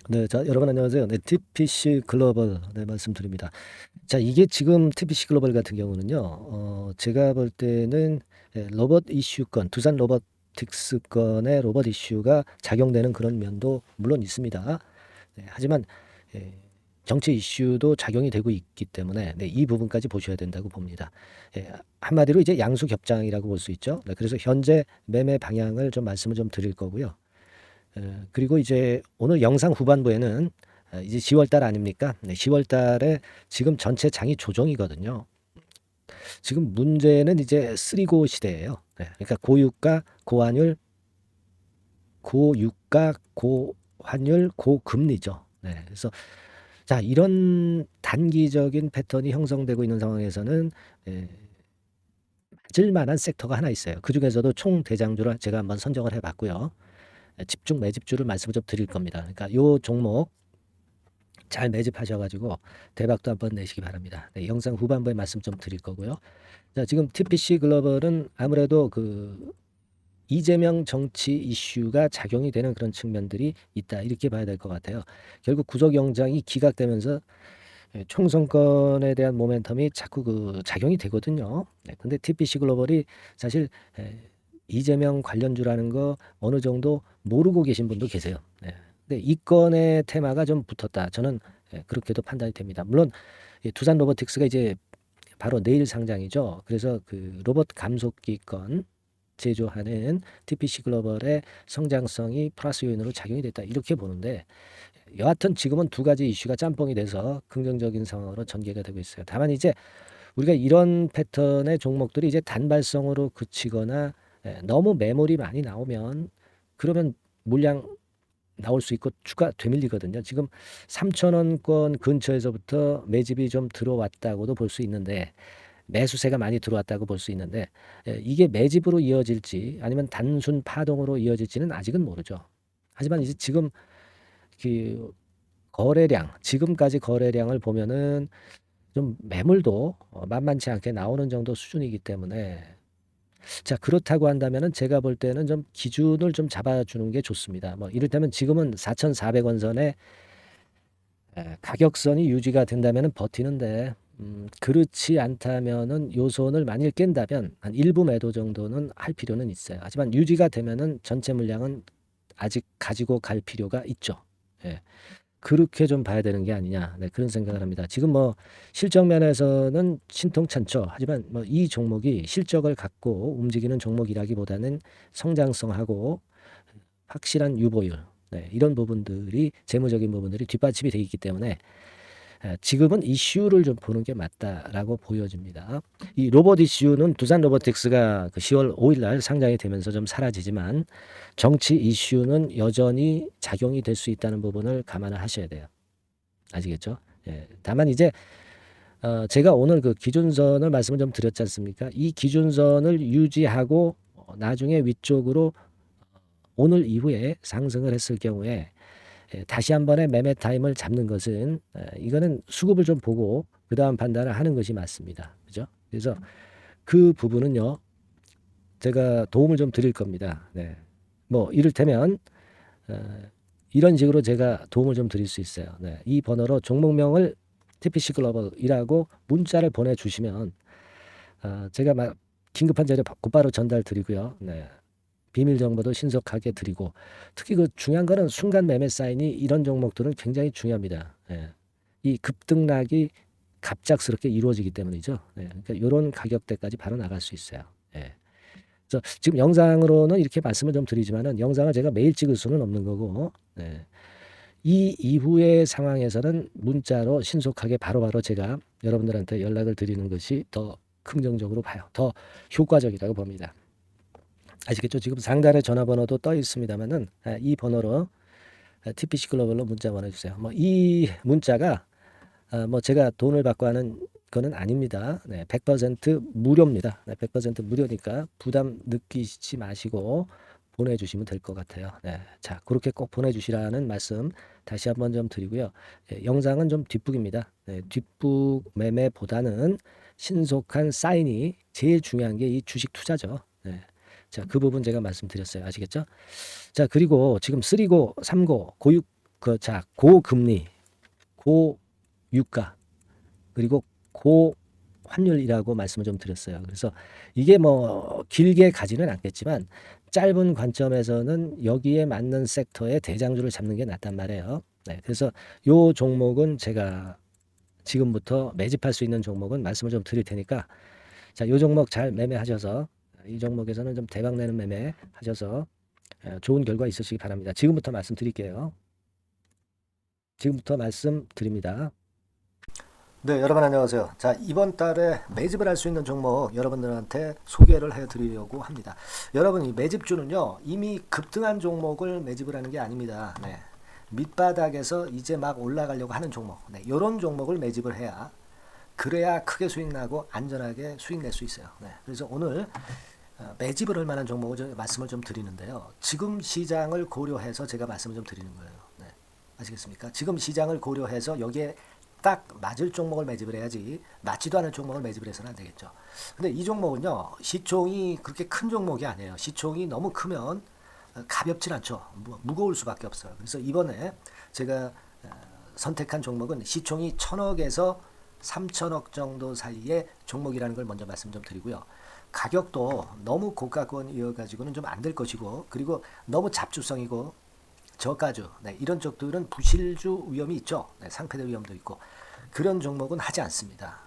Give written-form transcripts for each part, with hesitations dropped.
네, 자, 여러분 안녕하세요. 네, TPC 글로벌 네, 말씀드립니다. 자, 이게 지금 TPC 글로벌 같은 경우는요, 제가 볼 때는 로봇 이슈 건, 두산 로보틱스 건의 로봇 이슈가 작용되는 그런 면도 물론 있습니다. 네, 하지만 예, 정치 이슈도 작용이 되고 있기 때문에 네, 이 부분까지 보셔야 된다고 봅니다. 한마디로 이제 양수겹장이라고 볼 수 있죠. 네, 그래서 현재 매매 방향을 좀 말씀을 좀 드릴 거고요. 그리고 이제 오늘 영상 후반부에는 이제 10월 달 아닙니까? 네, 10월 달에 지금 전체 장이 조정이거든요. 지금 문제는 이제 쓰리고 시대예요. 네, 그러니까 고유가, 고환율, 고유가, 고환율, 고금리죠. 네, 그래서 자, 이런 단기적인 패턴이 형성되고 있는 상황에서는 예, 맞을 만한 섹터가 하나 있어요. 그 중에서도 총 대장주를 제가 한번 선정을 해봤고요. 집중 매집주를 말씀을 좀 드릴 겁니다. 그러니까 요 종목 잘 매집하셔가지고 대박도 한번 내시기 바랍니다. 네, 영상 후반부에 말씀 좀 드릴 거고요. 자, 지금 TPC 글로벌은 아무래도 그 이재명 정치 이슈가 작용이 되는 그런 측면들이 있다. 이렇게 봐야 될 것 같아요. 결국 구속영장이 기각되면서 총선권에 대한 모멘텀이 자꾸 그 작용이 되거든요. 네, 근데 TPC 글로벌이 사실 이재명 관련주라는 거 어느 정도 모르고 계신 분도 계세요. 네. 근데 이 건의 테마가 좀 붙었다. 저는 그렇게도 판단이 됩니다. 물론 두산 로보틱스가 이제 바로 내일 상장이죠. 그래서 그 로봇 감속기 건 제조하는 TPC 글로벌의 성장성이 플러스 요인으로 작용이 됐다. 이렇게 보는데 여하튼 지금은 두 가지 이슈가 짬뽕이 돼서 긍정적인 상황으로 전개가 되고 있어요. 다만 이제 우리가 이런 패턴의 종목들이 이제 단발성으로 그치거나 너무 매물이 많이 나오면 그러면 물량 나올 수 있고 추가 되밀리거든요. 지금 3,000원권 근처에서부터 매집이 좀 들어왔다고도 볼 수 있는데 매수세가 많이 들어왔다고 볼 수 있는데 이게 매집으로 이어질지 아니면 단순 파동으로 이어질지는 아직은 모르죠. 하지만 이제 지금 그 거래량, 지금까지 거래량을 보면은 좀 매물도 만만치 않게 나오는 정도 수준이기 때문에 자, 그렇다고 한다면은 제가 볼 때는 좀 기준을 좀 잡아주는 게 좋습니다. 뭐 이를테면 지금은 4,400원 선에 가격선이 유지가 된다면은 버티는데 그렇지 않다면은 요 선을 만일 깬다면 한 일부 매도 정도는 할 필요는 있어요. 하지만 유지가 되면은 전체 물량은 아직 가지고 갈 필요가 있죠. 예. 그렇게 좀 봐야 되는 게 아니냐. 네, 그런 생각을 합니다. 지금 뭐 실적 면에서는 신통찮죠. 하지만 뭐 이 종목이 실적을 갖고 움직이는 종목이라기보다는 성장성하고 확실한 유보율, 네, 이런 부분들이 재무적인 부분들이 뒷받침이 되어 있기 때문에 지금은 이슈를 좀 보는 게 맞다라고 보여집니다. 이 로봇 이슈는 두산 로보틱스가 그 10월 5일 날 상장이 되면서 좀 사라지지만 정치 이슈는 여전히 작용이 될 수 있다는 부분을 감안을 하셔야 돼요. 아시겠죠? 예. 다만 이제 제가 오늘 그 기준선을 말씀을 좀 드렸지 않습니까? 이 기준선을 유지하고 나중에 위쪽으로 오늘 이후에 상승을 했을 경우에 다시 한 번의 매매 타임을 잡는 것은 이거는 수급을 좀 보고 그다음 판단을 하는 것이 맞습니다. 그죠? 그래서 그 부분은요. 제가 도움을 좀 드릴 겁니다. 네. 뭐 이를테면 어, 이런 식으로 제가 도움을 좀 드릴 수 있어요. 네. 이 번호로 종목명을 TPC 글로벌이라고 문자를 보내주시면 제가 막 긴급한 자료 곧바로 전달 드리고요. 네. 비밀 정보도 신속하게 드리고 특히 그 중요한 거는 순간 매매 사인이 이런 종목들은 굉장히 중요합니다. 예. 이 급등락이 갑작스럽게 이루어지기 때문이죠. 예. 그러니까 이런 가격대까지 바로 나갈 수 있어요. 예. 그래서 지금 영상으로는 이렇게 말씀을 좀 드리지만은 영상을 제가 매일 찍을 수는 없는 거고 예. 이 이후의 상황에서는 문자로 신속하게 바로바로 제가 여러분들한테 연락을 드리는 것이 더 긍정적으로 봐요. 더 효과적이라고 봅니다. 아시겠죠? 지금 상단에 전화번호도 떠 있습니다만은 이 번호로 TPC 글로벌로 문자 보내주세요. 뭐 이 문자가 뭐 제가 돈을 받고 하는 거는 아닙니다. 네, 100% 무료입니다. 네, 100% 무료니까 부담 느끼지 마시고 보내주시면 될 것 같아요. 네, 자 그렇게 꼭 보내주시라는 말씀 다시 한번 좀 드리고요. 영상은 좀 뒷북입니다. 네, 뒷북 매매보다는 신속한 사인이 제일 중요한 게 이 주식 투자죠. 네. 자, 그 부분 제가 말씀드렸어요. 아시겠죠? 자, 그리고 지금 3고, 3고, 고육 자, 고금리, 고유가, 그리고 고환율이라고 말씀을 좀 드렸어요. 그래서 이게 뭐 길게 가지는 않겠지만 짧은 관점에서는 여기에 맞는 섹터의 대장주를 잡는 게 낫단 말이에요. 네, 그래서 요 종목은 제가 지금부터 매집할 수 있는 종목은 말씀을 좀 드릴 테니까, 자, 요 종목 잘 매매하셔서, 이 종목에서는 좀 대박 내는 매매 하셔서 좋은 결과 있으시기 바랍니다. 지금부터 말씀드릴게요. 지금부터 말씀드립니다. 네, 여러분 안녕하세요. 자, 이번 달에 매집을 할 수 있는 종목 여러분들한테 소개를 해드리려고 합니다. 여러분, 이 매집주는요, 이미 급등한 종목을 매집을 하는 게 아닙니다. 네, 밑바닥에서 이제 막 올라가려고 하는 종목, 네, 이런 종목을 매집을 해야, 그래야 크게 수익 나고 안전하게 수익 낼 수 있어요. 네, 그래서 오늘 매집을 할 만한 종목을 말씀을 좀 드리는데요. 지금 시장을 고려해서 제가 말씀을 좀 드리는 거예요. 네, 아시겠습니까? 지금 시장을 고려해서 여기에 딱 맞을 종목을 매집을 해야지, 맞지도 않을 종목을 매집을 해서는 안 되겠죠. 근데 이 종목은요, 시총이 그렇게 큰 종목이 아니에요. 시총이 너무 크면 가볍진 않죠. 무거울 수밖에 없어요. 그래서 이번에 제가 선택한 종목은 시총이 1000억에서 3000억 정도 사이의 종목이라는 걸 먼저 말씀 좀 드리고요. 가격도 너무 고가권이어가지고는 좀 안 될 것이고, 그리고 너무 잡주성이고 저가주, 네, 이런 쪽들은 부실주 위험이 있죠. 네, 상패될 위험도 있고, 그런 종목은 하지 않습니다.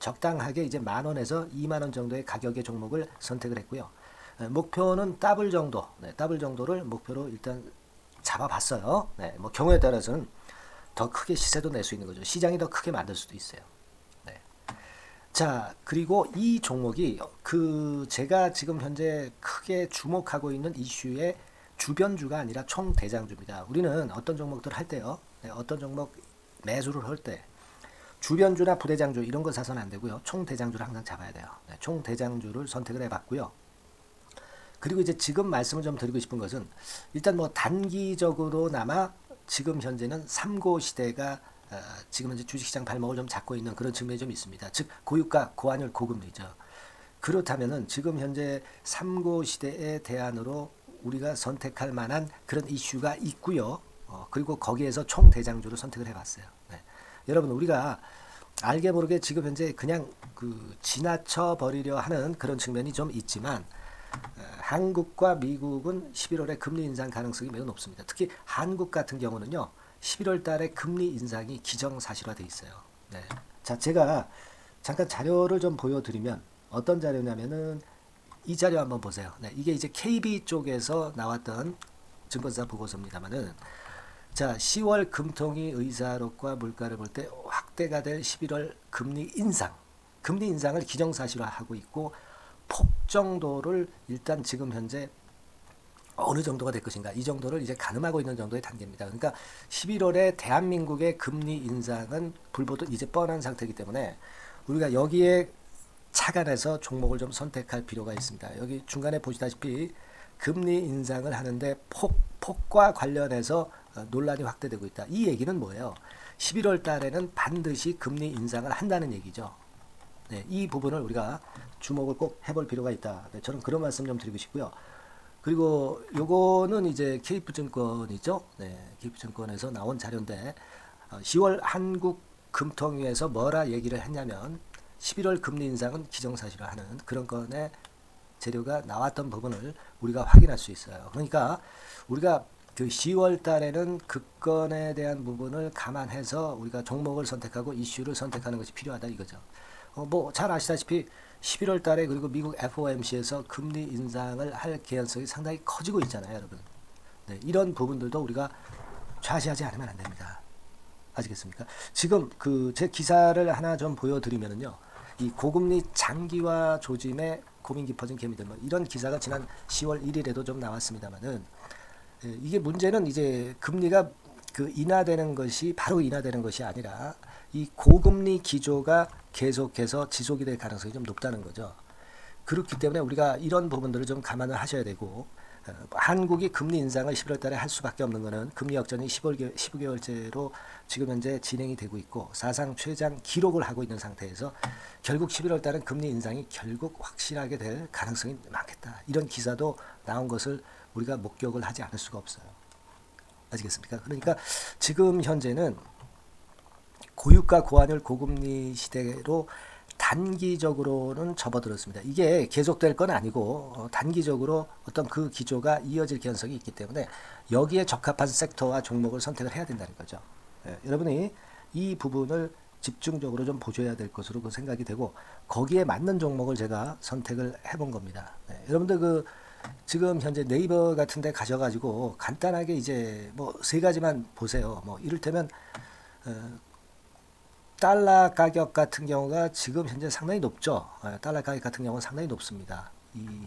적당하게 이제 10,000원에서 20,000원 정도의 가격의 종목을 선택을 했고요. 목표는 더블 정도, 네, 더블 정도를 목표로 일단 잡아봤어요. 네, 뭐 경우에 따라서는 더 크게 시세도 낼 수 있는 거죠. 시장이 더 크게 만들 수도 있어요. 네. 자, 그리고 이 종목이 제가 지금 현재 크게 주목하고 있는 이슈의 주변주가 아니라 총대장주입니다. 우리는 어떤 종목들 할 때요, 네, 어떤 종목 매수를 할 때 주변주나 부대장주 이런 거 사서는 안 되고요. 총대장주를 항상 잡아야 돼요. 네, 총대장주를 선택을 해봤고요. 그리고 이제 지금 말씀을 좀 드리고 싶은 것은, 일단 뭐 단기적으로나마 지금 현재는 3고 시대가 지금 현재 주식시장 발목을 좀 잡고 있는 그런 측면이 좀 있습니다. 즉 고유가, 고환율, 고금리죠. 그렇다면은 지금 현재 3고 시대의 대안으로 우리가 선택할 만한 그런 이슈가 있고요. 그리고 거기에서 총대장주를 선택을 해봤어요. 네. 여러분, 우리가 알게 모르게 지금 현재 그냥 지나쳐 버리려 하는 그런 측면이 좀 있지만, 한국과 미국은 11월에 금리 인상 가능성이 매우 높습니다. 특히 한국 같은 경우는요, 11월 달에 금리 인상이 기정사실화돼 있어요. 네. 자, 제가 잠깐 자료를 좀 보여드리면, 어떤 자료냐면은 이 자료 한번 보세요. 네, 이게 이제 KB 쪽에서 나왔던 증권사 보고서입니다만은, 자, 10월 금통위 의사록과 물가를 볼 때 확대가 될 11월 금리 인상을 기정사실화하고 있고, 폭 정도를 일단 지금 현재 어느 정도가 될 것인가, 이 정도를 이제 가늠하고 있는 정도의 단계입니다. 그러니까 11월에 대한민국의 금리 인상은 불보듯 이제 뻔한 상태이기 때문에 우리가 여기에 착안해서 종목을 좀 선택할 필요가 있습니다. 여기 중간에 보시다시피 금리 인상을 하는데 폭과 관련해서 논란이 확대되고 있다. 이 얘기는 뭐예요? 11월 달에는 반드시 금리 인상을 한다는 얘기죠. 네, 이 부분을 우리가 주목을 꼭 해볼 필요가 있다. 네, 저는 그런 말씀 좀 드리고 싶고요. 그리고 요거는 이제 KF증권이죠. 네, KF증권에서 나온 자료인데, 10월 한국 금통위에서 뭐라 얘기를 했냐면, 11월 금리 인상은 기정사실화하는 그런 건의 재료가 나왔던 부분을 우리가 확인할 수 있어요. 그러니까 우리가 10월 달에는 그 건에 대한 부분을 감안해서 우리가 종목을 선택하고 이슈를 선택하는 것이 필요하다 이거죠. 뭐 잘 아시다시피 11월 달에 그리고 미국 FOMC에서 금리 인상을 할 개연성이 상당히 커지고 있잖아요, 여러분. 네, 이런 부분들도 우리가 좌시하지 않으면 안 됩니다. 아시겠습니까? 지금 제 기사를 하나 좀 보여드리면은요, 이 고금리 장기화 조짐에 고민 깊어진 개미들, 뭐 이런 기사가 지난 10월 1일에도 좀 나왔습니다만은, 이게 문제는 이제 금리가 인하되는 것이 바로 인하되는 것이 아니라 이 고금리 기조가 계속해서 지속이 될 가능성이 좀 높다는 거죠. 그렇기 때문에 우리가 이런 부분들을 좀 감안을 하셔야 되고, 한국이 금리 인상을 11월 달에 할 수밖에 없는 것은 금리 역전이 15개월째로 지금 현재 진행이 되고 있고, 사상 최장 기록을 하고 있는 상태에서 결국 11월 달은 금리 인상이 결국 확실하게 될 가능성이 많겠다. 이런 기사도 나온 것을 우리가 목격을 하지 않을 수가 없어요. 아시겠습니까? 그러니까 지금 현재는 고유가 고환율 고금리 시대로 단기적으로는 접어들었습니다. 이게 계속될 건 아니고 단기적으로 어떤 그 기조가 이어질 개연성이 있기 때문에 여기에 적합한 섹터와 종목을 선택을 해야 된다는 거죠. 여러분이 이 부분을 집중적으로 좀 보셔야 될 것으로 그 생각이 되고 거기에 맞는 종목을 제가 선택을 해본 겁니다. 여러분들 그 지금 현재 네이버 같은 데 가셔가지고 간단하게 이제 뭐 세 가지만 보세요. 뭐 이를테면 달러 가격 같은 경우가 지금 현재 상당히 높죠. 달러 가격 같은 경우는 상당히 높습니다. 이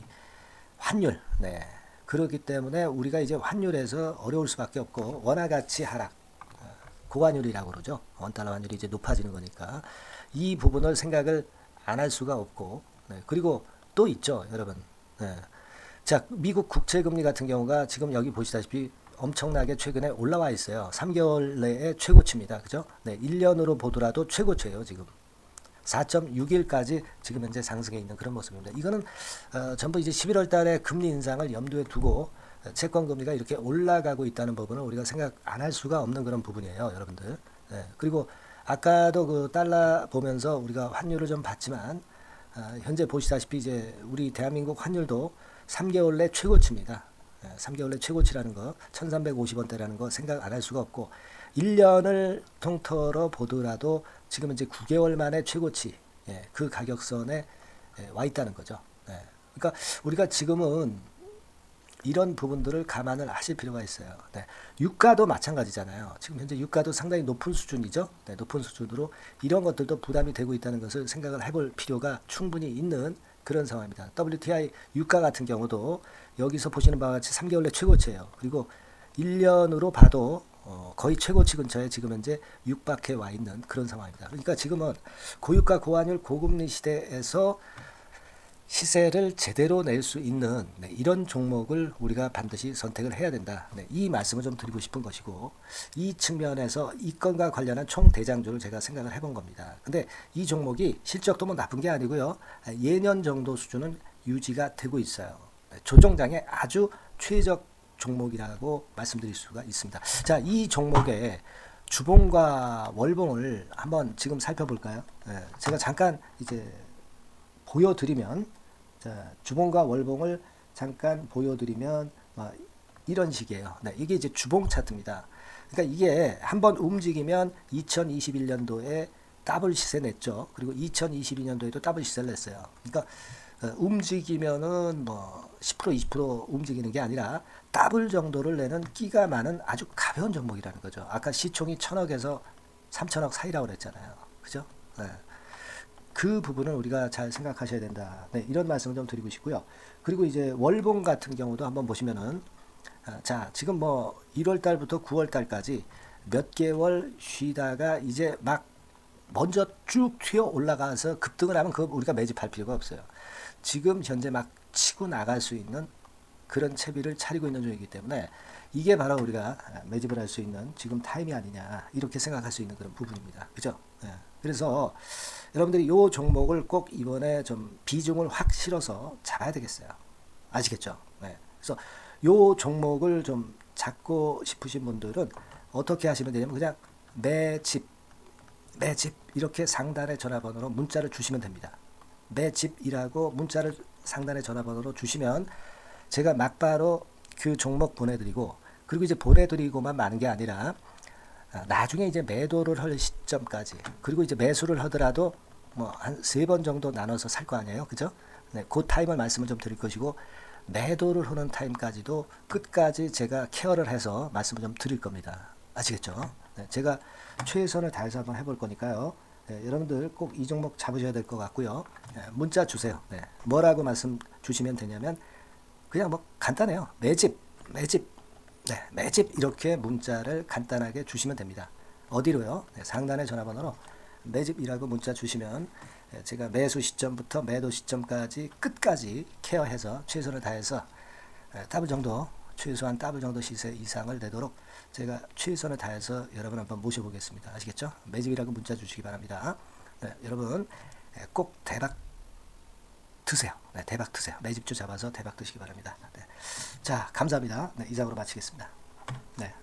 환율, 네. 그렇기 때문에 우리가 이제 환율에서 어려울 수밖에 없고 원화 가치 하락, 고환율이라고 그러죠. 원달러 환율이 이제 높아지는 거니까 이 부분을 생각을 안 할 수가 없고, 네. 그리고 또 있죠, 여러분. 네. 자, 미국 국채금리 같은 경우가 지금 여기 보시다시피 엄청나게 최근에 올라와 있어요. 3개월 내에 최고치입니다. 그죠? 네, 1년으로 보더라도 최고치예요, 지금. 4.61까지 지금 현재 상승해 있는 그런 모습입니다. 이거는 전부 이제 11월 달에 금리 인상을 염두에 두고 채권 금리가 이렇게 올라가고 있다는 부분을 우리가 생각 안 할 수가 없는 그런 부분이에요, 여러분들. 네, 그리고 아까도 그 달러 보면서 우리가 환율을 좀 봤지만 현재 보시다시피 이제 우리 대한민국 환율도 3개월 내 최고치입니다. 3개월 내 최고치라는 거 1350원대라는 거 생각 안 할 수가 없고 1년을 통틀어 보더라도 지금 이제 9개월 만에 최고치 그 가격선에 와 있다는 거죠. 그러니까 우리가 지금은 이런 부분들을 감안을 하실 필요가 있어요. 네. 유가도 마찬가지잖아요. 지금 현재 유가도 상당히 높은 수준이죠. 네, 높은 수준으로 이런 것들도 부담이 되고 있다는 것을 생각을 해볼 필요가 충분히 있는 그런 상황입니다. WTI 유가 같은 경우도 여기서 보시는 바와 같이 3개월 내 최고치예요. 그리고 1년으로 봐도 거의 최고치 근처에 지금 현재 육박해 와 있는 그런 상황입니다. 그러니까 지금은 고유가 고환율 고금리 시대에서 시세를 제대로 낼 수 있는 이런 종목을 우리가 반드시 선택을 해야 된다. 이 말씀을 좀 드리고 싶은 것이고 이 측면에서 이 건과 관련한 총 대장주를 제가 생각을 해본 겁니다. 근데 이 종목이 실적도 뭐 나쁜 게 아니고요. 예년 정도 수준은 유지가 되고 있어요. 조정장의 아주 최적 종목이라고 말씀드릴 수가 있습니다. 자, 이 종목의 주봉과 월봉을 한번 지금 살펴볼까요? 제가 잠깐 이제 보여드리면 자, 주봉과 월봉을 잠깐 보여드리면 이런 식이에요. 네, 이게 이제 주봉 차트입니다. 그러니까 이게 한번 움직이면 2021년도에 더블 시세 냈죠. 그리고 2022년도에도 더블 시세를 냈어요. 그러니까 움직이면은 뭐 10% 20% 움직이는 게 아니라 더블 정도를 내는 끼가 많은 아주 가벼운 종목이라는 거죠. 아까 시총이 1000억에서 3000억 사이라고 그랬잖아요. 그죠? 네. 그 부분을 우리가 잘 생각하셔야 된다. 네, 이런 말씀을 좀 드리고 싶고요. 그리고 이제 월봉 같은 경우도 한번 보시면은 자, 지금 뭐 1월 달부터 9월 달까지 몇 개월 쉬다가 이제 막 먼저 쭉 튀어 올라가서 급등을 하면 그거 우리가 매집할 필요가 없어요. 지금 현재 막 치고 나갈 수 있는 그런 채비를 차리고 있는 중이기 때문에 이게 바로 우리가 매집을 할 수 있는 지금 타임이 아니냐 이렇게 생각할 수 있는 그런 부분입니다. 그죠? 네. 그래서 여러분들이 이 종목을 꼭 이번에 좀 비중을 확 실어서 잡아야 되겠어요. 아시겠죠? 네. 그래서 이 종목을 좀 잡고 싶으신 분들은 어떻게 하시면 되냐면 그냥 매집 이렇게 상단의 전화번호로 문자를 주시면 됩니다. 매집이라고 문자를 상단의 전화번호로 주시면 제가 막바로 그 종목 보내드리고 그리고 이제 보내드리고만 마는 게 아니라 나중에 이제 매도를 할 시점까지 그리고 이제 매수를 하더라도 뭐 한 3번 정도 나눠서 살 거 아니에요. 그죠? 네, 그 타임을 말씀을 좀 드릴 것이고 매도를 하는 타임까지도 끝까지 제가 케어를 해서 말씀을 좀 드릴 겁니다. 아시겠죠? 네, 제가 최선을 다해서 한번 해볼 거니까요. 네, 여러분들 꼭 이 종목 잡으셔야 될 것 같고요. 네, 문자 주세요. 네, 뭐라고 말씀 주시면 되냐면 그냥 뭐 간단해요. 매집 네, 매집 이렇게 문자를 간단하게 주시면 됩니다. 어디로요? 네, 상단의 전화번호로 매집이라고 문자 주시면 제가 매수 시점부터 매도 시점까지 끝까지 케어해서 최선을 다해서 더블 정도 최소한 더블 정도 시세 이상을 내도록 제가 최선을 다해서 여러분 한번 모셔보겠습니다. 아시겠죠? 매집이라고 문자 주시기 바랍니다. 네, 여러분 꼭 대박 드세요. 네, 대박 드세요. 매집주 잡아서 대박 드시기 바랍니다. 네. 자, 감사합니다. 네, 이상으로 마치겠습니다. 네.